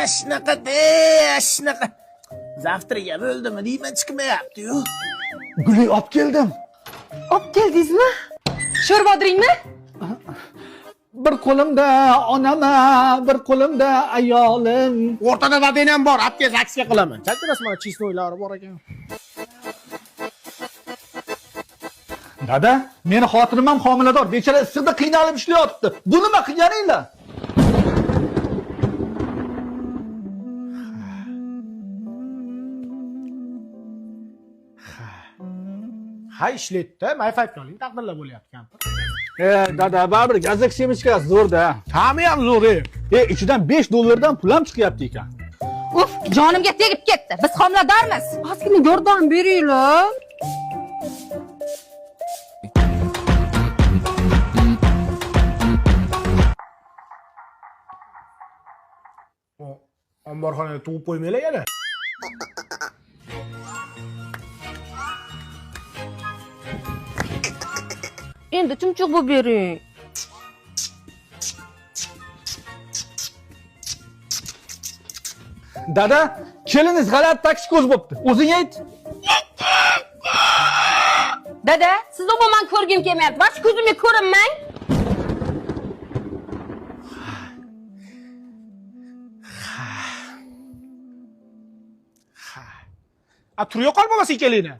Shunaqa-da, shunaqa. Zavtraga bo'ldimi deyman, chiqmayapti-yu. Guli olib keldim. Olib keldingizmi? Sho'rbodiringmi? Bir qo'limda onama, bir qo'limda ayolim. O'rtada vaden ham bor, olib kel, zaksiya qilaman. Chaqirasiz, mana chisnoylari bor ekan. Dada, meni xotinim ham homilador, bechara issiqda qiynalib ishlayapti. Bu nima qilganinglar? Ha, ishlaydi-da, mayfaytni oling, taqdirlar bo'lyapti kampir. Dada, baribir gazak semishka zo'rda. Ta'mi ham zo'r. Ichidan $5 pul ham chiqyapti ekan. Uf, jonimga tegib ketdi. Biz homiladormiz. Ozgina yordam beringlar. Omborxonaga tug'ib qo'ymanglar yana. Endi chumchuq bo'lib bering. Dada, keliniz g'alati taksi ko'z bo'pti. O'zing ayt. Dada, sizni umuman ko'rgim kelmayapti. Bosh ko'zimga ko'rinmang. A turib qolmamas ekanligini.